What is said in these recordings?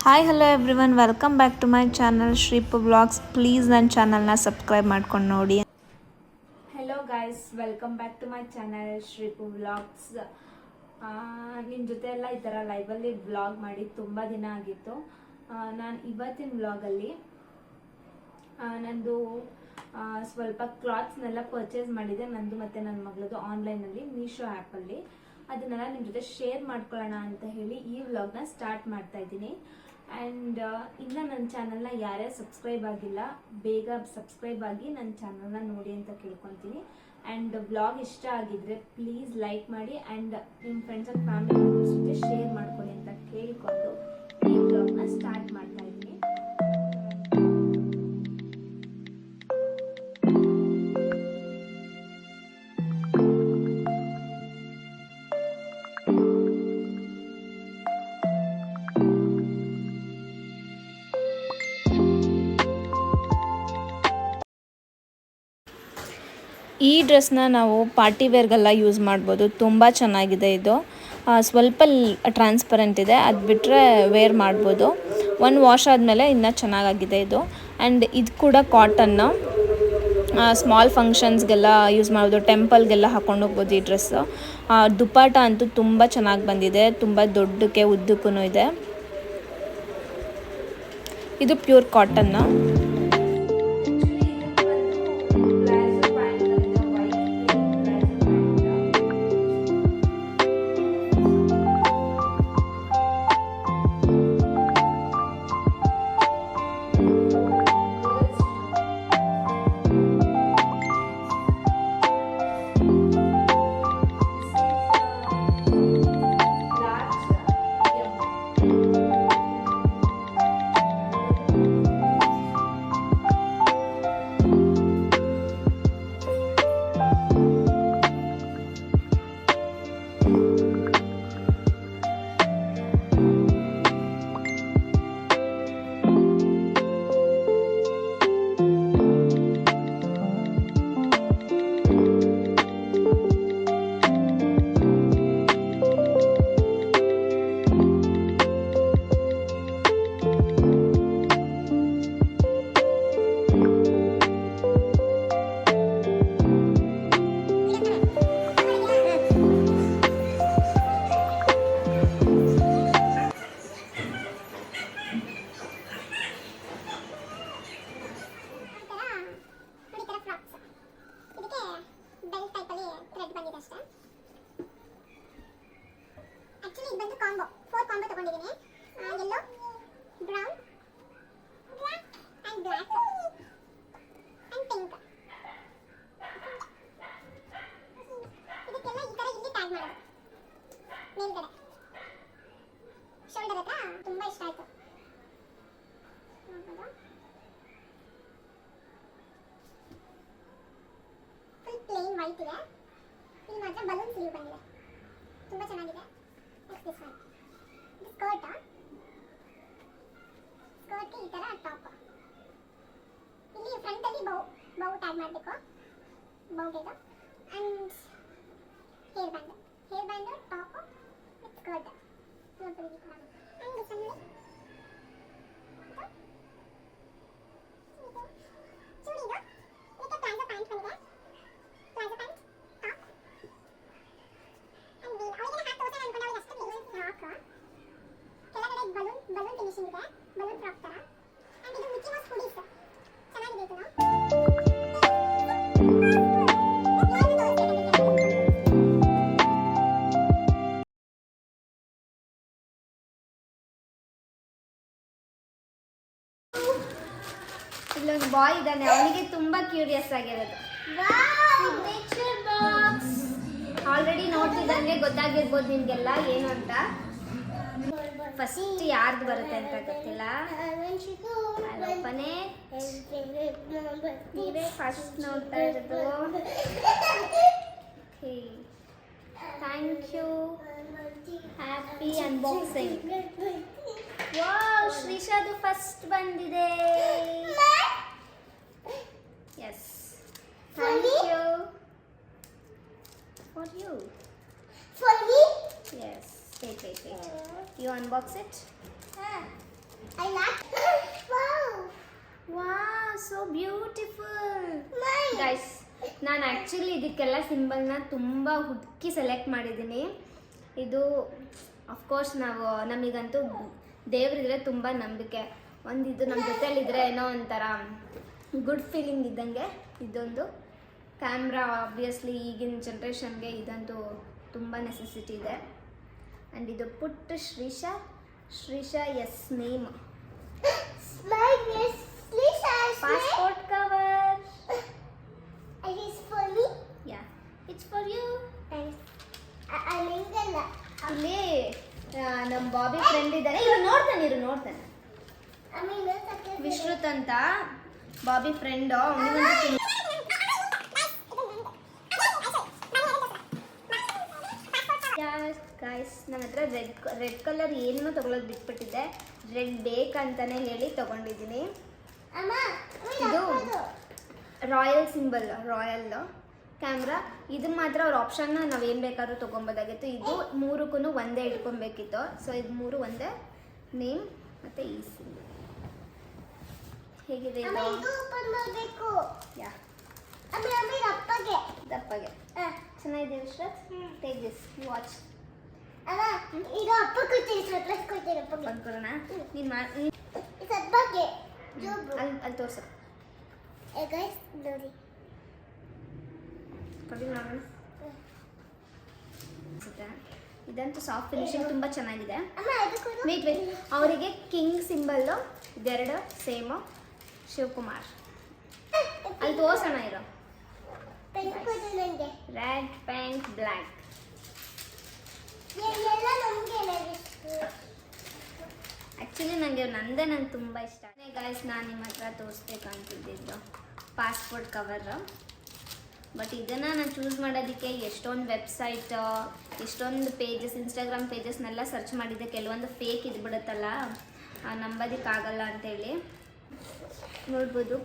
Hi hello everyone, welcome back to my channel Shripu vlogs. Please ನನ್ನ ಚಾನಲ್ನ subscribe ಮಾಡ್ಕೊಂಡು ನೋಡಿ. Hello guys, welcome back to my channel Shripu vlogs. ನಿಮ್ಮ ಜೊತೆ ಎಲ್ಲ ಈ ಥರ ಲೈವಲ್ಲಿ ವ್ಲಾಗ್ ಮಾಡಿ ತುಂಬ ದಿನ ಆಗಿತ್ತು. ನಾನು ಇವತ್ತಿನ ವ್ಲಾಗಲ್ಲಿ ನಂದು ಸ್ವಲ್ಪ ಕ್ಲಾತ್ಸ್ನೆಲ್ಲ ಪರ್ಚೇಸ್ ಮಾಡಿದೆ, ನಂದು ಮತ್ತು ನನ್ನ ಮಗಳದು ಆನ್ಲೈನಲ್ಲಿ ಮೀಶೋ ಆ್ಯಪಲ್ಲಿ. ಅದನ್ನೆಲ್ಲ ನಿಮ್ಮ ಜೊತೆ ಶೇರ್ ಮಾಡ್ಕೊಳ್ಳೋಣ ಅಂತ ಹೇಳಿ ಈ ವ್ಲಾಗ್ನ ಸ್ಟಾರ್ಟ್ ಮಾಡ್ತಾ ಇದ್ದೀನಿ. ಆ್ಯಂಡ್ ಇನ್ನು ನನ್ನ ಚಾನಲ್ನ ಯಾರ್ಯಾರು ಸಬ್ಸ್ಕ್ರೈಬ್ ಆಗಿಲ್ಲ, ಬೇಗ ಸಬ್ಸ್ಕ್ರೈಬ್ ಆಗಿ ನನ್ನ ಚಾನಲ್ನ ನೋಡಿ ಅಂತ ಕೇಳ್ಕೊತೀನಿ. ಆ್ಯಂಡ್ ವ್ಲಾಗ್ ಇಷ್ಟ ಆಗಿದ್ರೆ ಪ್ಲೀಸ್ ಲೈಕ್ ಮಾಡಿ ಆ್ಯಂಡ್ ನಿಮ್ಮ ಫ್ರೆಂಡ್ಸ್ ಆ್ಯಂಡ್ ಫ್ಯಾಮಿಲಿ ಮೆಂಬರ್ಸ್ ಜೊತೆ ಶೇರ್ ಮಾಡ್ಕೊಳ್ಳಿ ಅಂತ ಕೇಳಿಕೊಂಡು ಈ ವ್ಲಾಗ್ನ ಸ್ಟಾರ್ಟ್ ಮಾಡ್ತಾ ಇದ್ದೀನಿ. ಈ ಡ್ರೆಸ್ನ ನಾವು ಪಾರ್ಟಿ ವೇರ್ಗೆಲ್ಲ ಯೂಸ್ ಮಾಡ್ಬೋದು. ತುಂಬ ಚೆನ್ನಾಗಿದೆ ಇದು. ಸ್ವಲ್ಪ ಟ್ರಾನ್ಸ್ಪರೆಂಟ್ ಇದೆ, ಅದು ಬಿಟ್ಟರೆ ವೇರ್ ಮಾಡ್ಬೋದು. ಒಂದು ವಾಶ್ ಆದಮೇಲೆ ಇನ್ನೂ ಚೆನ್ನಾಗಾಗಿದೆ ಇದು. ಆ್ಯಂಡ್ ಇದು ಕೂಡ ಕಾಟನ್ನು. ಸ್ಮಾಲ್ ಫಂಕ್ಷನ್ಸ್ಗೆಲ್ಲ ಯೂಸ್ ಮಾಡ್ಬೋದು, ಟೆಂಪಲ್ಗೆಲ್ಲ ಹಾಕೊಂಡು ಹೋಗ್ಬೋದು ಈ ಡ್ರೆಸ್ಸು. ದುಪ್ಪಟ ಅಂತೂ ತುಂಬ ಚೆನ್ನಾಗಿ ಬಂದಿದೆ, ತುಂಬ ದೊಡ್ಡಕ್ಕೆ ಉದ್ದಕ್ಕೂ ಇದೆ. ಇದು ಪ್ಯೂರ್ ಕಾಟನ್ನು. ವೈಟ್ ಇದೆ, ಇಲ್ಲಿ ಮಾತ್ರ ಬಲೂನ್ ಸ್ಲೀವ್ ಬಂದಿದೆ, ತುಂಬಾ ಚೆನ್ನಾಗಿದೆ. ನೆಕ್ಸ್ಟ್ ದಿಸ್ ಒನ್, ಇದು ಸ್ಕರ್ಟ್ ಈ ತರ ಟಾಪ್. ಇಲ್ಲಿ ಫ್ರಂಟ್ ಅಲ್ಲಿ ಬೌ ಟ್ಯಾಗ್ ಮಾಡಬೇಕು, ಬೌಗೆ ಇದು. And hair band top with skirt ನೋಡ್ಬೋದು. And this one balloon finishing ಇದೆ, ಬಲೂನ್ ಫ್ರಾಕ್ ತರ. ಅಂಡ್ ಇದು ಮಿಕ್ಕಿ ಮೌಸ್ ಹುಡೀಸ್ ಚೆನ್ನಾಗಿದೆ ಇದು. ಇಲ್ಲೊಂದು ಬಾಯ್ ಇದ್ದಾನೆ, ಅವನಿಗೆ ತುಂಬಾ ಕ್ಯೂರಿಯಸ್ ಆಗಿರೋದು. ಸಿಗ್ನೇಚರ್ ಬಾಕ್ಸ್ ಆಲ್ರೆಡಿ ನೋಡ್ತಿದ್ದಂಗೆ ಗೊತ್ತಾಗಿರ್ಬೋದು ನಿಮಗೆಲ್ಲ ಏನು ಅಂತ. ಫಸ್ಟ್ ಯಾರ್ದು ಬರುತ್ತೆ ಅಂತ ಗೊತ್ತಿಲ್ಲ. ನೀವೇ ಫಸ್ಟ್ ನೋಡ್ತಾ ಇರೋದು. Thank you, happy unboxing. Wow, ಶ್ರೀಶಾದು ಫಸ್ಟ್ ಬಂದಿದೆ. Yes, thank you. For you. For me? Yes. Wait. You unbox it? I like. Wow. Wow so beautiful Mine. Guys. ನಾನು ಆ್ಯಕ್ಚುಲಿ ಇದಕ್ಕೆಲ್ಲ ಸಿಂಬಲ್ನ ತುಂಬ ಹುಡುಕಿ ಸೆಲೆಕ್ಟ್ ಮಾಡಿದ್ದೀನಿ. ಇದು ಅಫ್ಕೋರ್ಸ್ ನಮಗಂತೂ ದೇವರಿದ್ರೆ ತುಂಬ ನಂಬಿಕೆ. ಇದು ನಮ್ಮ ಜೊತೆಲಿದ್ರೆ ಏನೋ ಒಂಥರ ಗುಡ್ ಫೀಲಿಂಗ್ ಇದ್ದಂಗೆ. ಇದೊಂದು ಕ್ಯಾಮ್ರಾ ಆಬ್ವಿಯಸ್ಲಿ ಈಗಿನ ಜನ್ರೇಷನ್ಗೆ ಇದಂತೂ ತುಂಬ ನೆಸೆಸಿಟಿ ಇದೆ. ಆ್ಯಂಡ್ ಇದು ಪುಟ್ಟ ಶ್ರೀಶಾ ಎಸ್ name Mine is Lisa's. Passport cover. It is for me. Yeah it's for you. Thanks. I lingala. ಇಲ್ಲಿ ನಮ್ಮ ಬಾಬಿ ಫ್ರೆಂಡ್ ಇದ್ದಾರೆ. ಇರು ನೋಡ್ತಾನೆ. I mean, that's okay. ವಿಶ್ರುತ್ ಅಂತ ಬಾಬಿ ಫ್ರೆಂಡು. ಅವನಿಗಂತೂ ಗಾಯ್ಸ್ ನನ್ನ ಹತ್ರ ರೆಡ್ ಕಲರ್ ಏನೂ ತೊಗೊಳೋದು ಬಿಟ್ಬಿಟ್ಟಿದ್ದೆ. ರೆಡ್ ಬೇಕಂತಾನೆ ಹೇಳಿ ತೊಗೊಂಡಿದ್ದೀನಿ. Amma, ಇದು ರಾಯಲ್ ಸಿಂಬಲ್, ರಾಯಲ್ ಕ್ಯಾಮ್ರಾ. ಇದನ್ನ ಮಾತ್ರ ಅವ್ರ ಆಪ್ಷನ್ನ ನಾವು ಏನು ಬೇಕಾದ್ರೂ ತೊಗೊಬೋದಾಗಿತ್ತು. ಇದು ಮೂರಕ್ಕೂ ಒಂದೇ ಇಟ್ಕೊಬೇಕಿತ್ತು. ಸೊ ಇದು ಮೂರು ಒಂದೇ, ನೇಮ್ ಮತ್ತು ಈ ಸಿಂಬಲ್. ಹೇಗಿದೆ Amma, ಇದು? ಇದು open ಮಾಡಬೇಕು. ಯಾ Amma, ಅಪ್ಪಗೆ. ದಪ್ಪಗೆ ಚೆನ್ನಾಗಿದೆ ವಿಶ್ರಾತ್. Take this watch. ಅಮ್ಮ, ಇದು ಅಪ್ಪ ಕೊಡ್ತೀನಿ, ಸರ್ಪ್ರೈಸ್ ಕೊಡ್ತೀನಿ ಅಪ್ಪಗೆ. ಬಂದ್ಕೊಡೋಣ. ನೀನು ಇದು ಅಪ್ಪಗೆ. ಜೋಬು. ಅಲ್ಲಿ ತೋರ್ಸು. ಗೈಸ್ ನೋಡಿ. ಕೊಡಿ ನೋಡೋಣ. ಇದಂತೂ ಸಾಫ್ಟ್ ಫಿನಿಶಿಂಗ್ ತುಂಬ ಚೆನ್ನಾಗಿದೆ. ಅಮ್ಮ, ಇದು ಕೊಡು. ವೇಟ್ ಅವರಿಗೆ ಕಿಂಗ್ ಸಿಂಬಲ್ಲು ಇದೆರಡು ಸೇಮು. ಶಿವಕುಮಾರ್ ಅಲ್ಲಿ ತೋರ್ಸೋಣ. ಇರೋ ಪೆನ್ ಕೊಡು ನನಗೆ. Red pink black. ಎಲ್ಲ ನಮಗೆ ಆ್ಯಕ್ಚುಲಿ ನಂಗೆ ತುಂಬ ಇಷ್ಟ. ಗಾಯ್ಸ್ ನಾನು ನಿಮ್ಮ ಹತ್ರ ತೋರಿಸ್ಬೇಕಂತಿದ್ದು ಪಾಸ್ಪೋರ್ಟ್ ಕವರು. ಬಟ್ ಇದನ್ನು ನಾನು ಚೂಸ್ ಮಾಡೋದಕ್ಕೆ ಎಷ್ಟೊಂದು ವೆಬ್ಸೈಟ್, ಎಷ್ಟೊಂದು ಪೇಜಸ್, ಇನ್ಸ್ಟಾಗ್ರಾಮ್ ಪೇಜಸ್ನೆಲ್ಲ ಸರ್ಚ್ ಮಾಡಿದ್ದೆ. ಕೆಲವೊಂದು ಫೇಕ್ ಇದ್ಬಿಡುತ್ತಲ್ಲ, ನಂಬೋದಕ್ಕಾಗಲ್ಲ ಅಂತೇಳಿ. ನೋಡ್ಬೋದು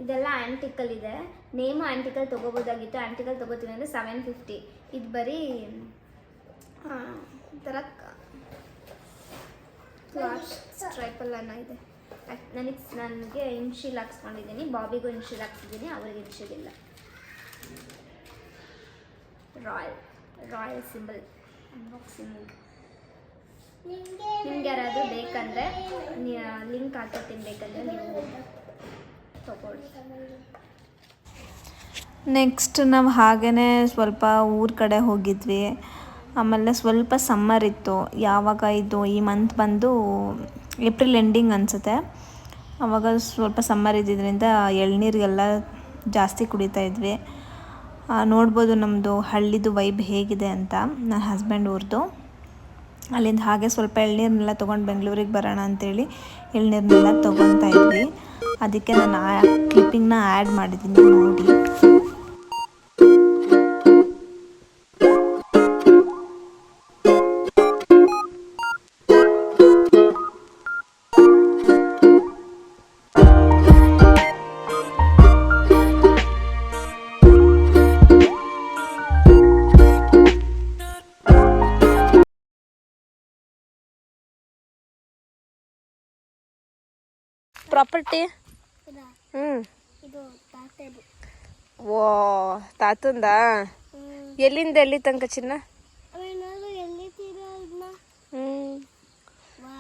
ಇದೆಲ್ಲ ಆ್ಯಂಟಿಕಲ್ ಇದೆ. ನೇಮು ಆ್ಯಂಟಿಕಲ್ ತೊಗೋಬೋದಾಗಿತ್ತು. ಆ್ಯಂಟಿಕಲ್ ತೊಗೋತೀವಿ ಅಂದರೆ 750. ಇದು ಬರೀ ಥರ ಸ್ಟ್ರೈಪಲ್ ಅನ್ನೋ ಇದೆ. ನನಗೆ ಇನ್ಶಿಲ್ ಹಾಕ್ಸ್ಕೊಂಡಿದ್ದೀನಿ. ಬಾಬಿಗೂ ಇನ್ಶಿಲ್ ಹಾಕ್ಸಿದ್ದೀನಿ, ಅವ್ರಿಗೆ ಇನ್ಶಿಲ್ ಇಲ್ಲ. Royal symbol unboxing. ನಿಮ್ಗೆ ಯಾರಾದರೂ ಬೇಕಂದರೆ ಲಿಂಕ್ ಹಾಕಿರ್ತೀನಿ, ಬೇಕಂದರೆ ನೀವು ತಗೊಳ್ಳಿ. ನೆಕ್ಸ್ಟ್ ನಾವು ಹಾಗೇ ಸ್ವಲ್ಪ ಊರ ಕಡೆ ಹೋಗಿದ್ವಿ. ಆಮೇಲೆ ಸ್ವಲ್ಪ ಸಮ್ಮರ್ ಇತ್ತು. ಯಾವಾಗ ಇದು ಈ ಮಂತ್ ಬಂದು ಏಪ್ರಿಲ್ ಎಂಡಿಂಗ್ ಅನಿಸುತ್ತೆ. ಆವಾಗ ಸ್ವಲ್ಪ ಸಮ್ಮರ್ ಇದ್ದಿದ್ದರಿಂದ ಎಳ್ನೀರಿಗೆಲ್ಲ ಜಾಸ್ತಿ ಕುಡಿತಾ ಇದ್ವಿ. ನೋಡ್ಬೋದು ನಮ್ಮದು ಹಳ್ಳಿದು ವೈಬ್ ಹೇಗಿದೆ ಅಂತ. ನನ್ನ ಹಸ್ಬೆಂಡ್ ಊರದು. ಅಲ್ಲಿಂದ ಹಾಗೆ ಸ್ವಲ್ಪ ಎಳ್ನೀರನ್ನೆಲ್ಲ ತೊಗೊಂಡು ಬೆಂಗಳೂರಿಗೆ ಬರೋಣ ಅಂತೇಳಿ ಎಳ್ನೀರನ್ನೆಲ್ಲ ತೊಗೊತಾ ಇದ್ವಿ. ಅದಕ್ಕೆ ನಾನು ಆ ಕ್ಲಿಪ್ಪಿಂಗ್ನ ಆ್ಯಡ್ ಮಾಡಿದ್ದೀನಿ ನೋಡಿ. ಪ್ರಾಪರ್ಟಿ ಇದು ತಾತದು. ಓ ತಾತಂದ. ಎಲ್ಲಿಂದ ಎಲ್ಲಿ ತನಕ ಚಿನ್ನ? ಏನಾದ್ರು ಎಲ್ಲಿದ್ದೀರಾ ಇದನ್ನ? ವಾ,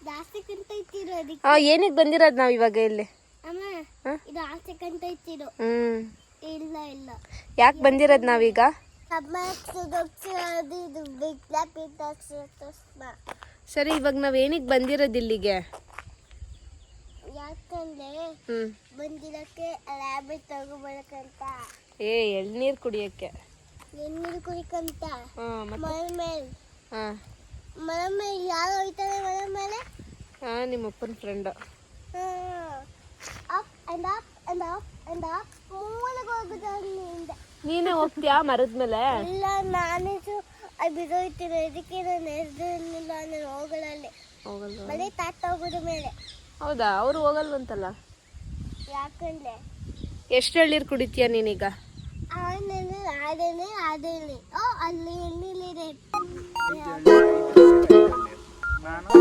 ಜಾಸ್ತಿ ಕಂತ ಇಟ್ಟಿರೋ ಅದಕ್ಕೆ. ಏನಿಗೆ ಬಂದಿರೋದು ನಾವು ಇವಾಗ ಇಲ್ಲಿ? ಅಮ್ಮ, ಇದು ಆಸೆ ಕಂತ ಇಟ್ಟಿರೋ. ಇಲ್ಲ ಇಲ್ಲ, ಯಾಕೆ ಬಂದಿರೋದು ನಾವೀಗ? ಅಮ್ಮ ಇದು ಬಿಗ್ ಲ್ಯಾಪ್ ಸರಿ, ಇವಾಗ ನಾವ್ ಏನಿಗೆ ಬಂದಿರೋದು ಇಲ್ಲಿಗೆ? ಯಾಕಂದ್ರೆ ಬಂದಿರಕ್ಕೆ ಲ್ಯಾಬ್ ತಗೋಬರಕಂತ. ಎಳ್ನೀರ್ ಕುಡಿಯಕ್ಕೆ. ಎಣ್ಣೀರು ಕುಡಿಕಂತ. ಮತ್ತೆ ಮನೆ ಮೇಲೆ ಯಾರು ಹೋಯ್ತಾರೆ? ಮನೆ ಮೇಲೆ ನಿಮ್ಮ ಅಪ್ಪನ friend. Up and up and up and up ಮೂಲೆಗೆ ಹೋಗುದ. ನೀನೇ ಹೋಗ್ತೀಯಾ ಮರದ ಮೇಲೆ? ಇಲ್ಲ, ನಾನೇ ಬಿದ್ದೋಯ್ತೀನಿ. ಇದಕ್ಕೆ ನಾನು ಎದ್ದಿಲ್ಲ. ನಾನು ಹೋಗಲಲ್ಲಿ ಮನೆ ತಾತ ಹೋಗೋದ ಮೇಲೆ. ಹೌದಾ? ಅವ್ರು ಹೋಗಲ್ವಂತಲ್ಲ. ಯಾಕಂದ್ರೆ ಎಷ್ಟು ಎಳ್ನೀರು ಕುಡಿತೀಯ ನೀನೀಗ? ಅಲ್ಲಿ ಎಣ್ಣೀಲಿದೆ. ನಾವು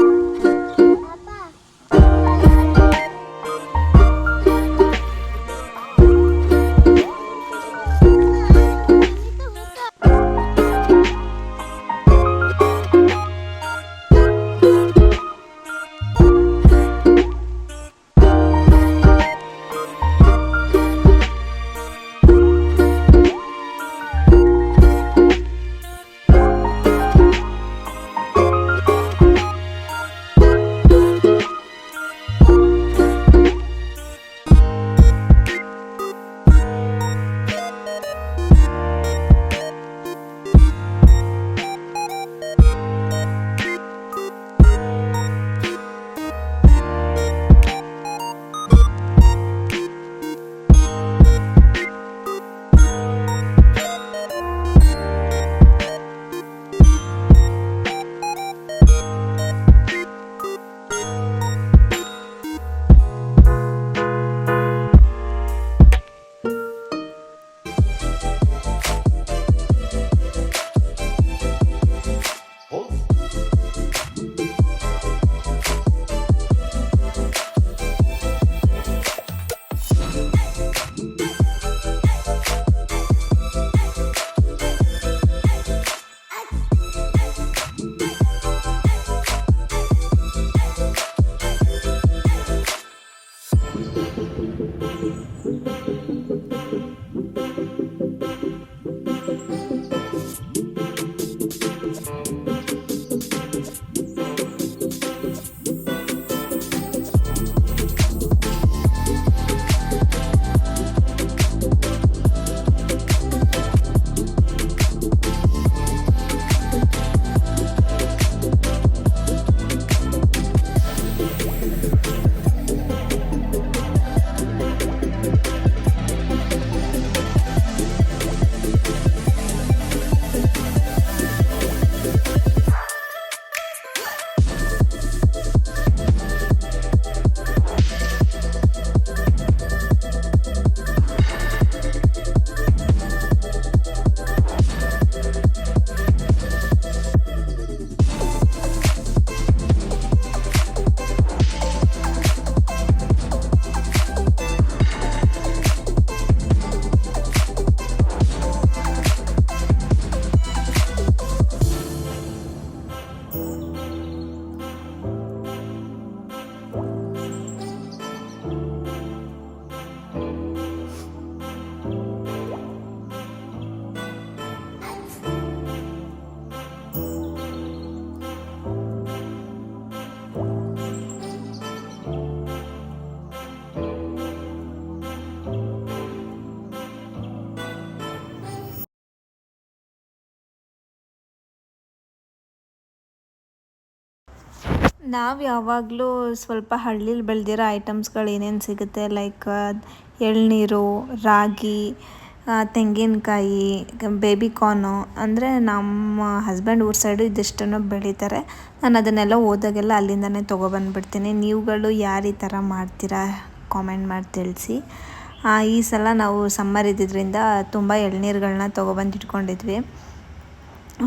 ಯಾವಾಗಲೂ ಸ್ವಲ್ಪ ಹಳ್ಳಿಲಿ ಬೆಳೆದಿರೋ ಐಟಮ್ಸ್ಗಳು ಏನೇನು ಸಿಗುತ್ತೆ ಲೈಕ್ ಎಳ್ನೀರು, ರಾಗಿ, ತೆಂಗಿನಕಾಯಿ, ಬೇಬಿ ಕಾರ್ನು ಅಂದರೆ ನಮ್ಮ ಹಸ್ಬೆಂಡ್ ಊರ ಸೈಡು ಇದಿಷ್ಟನ್ನು ಬೆಳೀತಾರೆ. ನಾನು ಅದನ್ನೆಲ್ಲ ಹೋದಾಗೆಲ್ಲ ಅಲ್ಲಿಂದನೇ ತೊಗೊಬಂದ್ಬಿಡ್ತೀನಿ. ನೀವುಗಳು ಯಾರು ಈ ಥರ ಮಾಡ್ತೀರಾ ಕಾಮೆಂಟ್ ಮಾಡಿ ತಿಳಿಸಿ. ಈ ಸಲ ನಾವು ಸಮ್ಮರ್ ಇದ್ದಿದ್ದರಿಂದ ತುಂಬ ಎಳ್ನೀರುಗಳನ್ನ ತೊಗೊಬಂದು ಇಟ್ಕೊಂಡಿದ್ವಿ.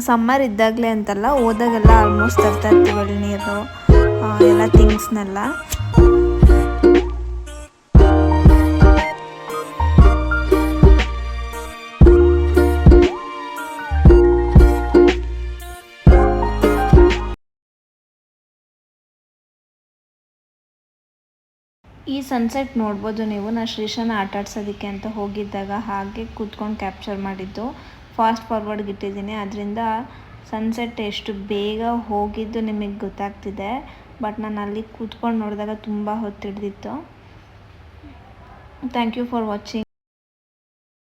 ಸಮ್ಮರ್ ಇದ್ದಾಗಲೇ ಅಂತಲ್ಲ, ಹೋದಾಗೆಲ್ಲ ಆಲ್ಮೋಸ್ಟ್ ತರ್ತಾ ಇರ್ತೀವಿ ಎಳ್ನೀರು ಎಲ್ಲ ಥಿಂಗ್ಸ್ನೆಲ್ಲ. ಈ ಸನ್ಸೆಟ್ ನೋಡ್ಬೋದು ನೀವು. ನಾನು ಶ್ರೀಶಾನ ಆಟಾಡ್ಸೋದಕ್ಕೆ ಅಂತ ಹೋಗಿದ್ದಾಗ ಹಾಗೆ ಕೂತ್ಕೊಂಡು ಕ್ಯಾಪ್ಚರ್ ಮಾಡಿದ್ದು. ಫಾಸ್ಟ್ ಫಾರ್ವರ್ಡ್ಗೆ ಇಟ್ಟಿದ್ದೀನಿ, ಅದರಿಂದ ಸನ್ಸೆಟ್ ಎಷ್ಟು ಬೇಗ ಹೋಗಿದ್ದು ನಿಮಗೆ ಗೊತ್ತಾಗ್ತಿದೆ. ಬಟ್ ನಾನು ಅಲ್ಲಿ ಕೂತ್ಕೊಂಡು ನೋಡಿದಾಗ ತುಂಬ ಹೊತ್ತು ಹಿಡಿದಿತ್ತು. Thank you for watching.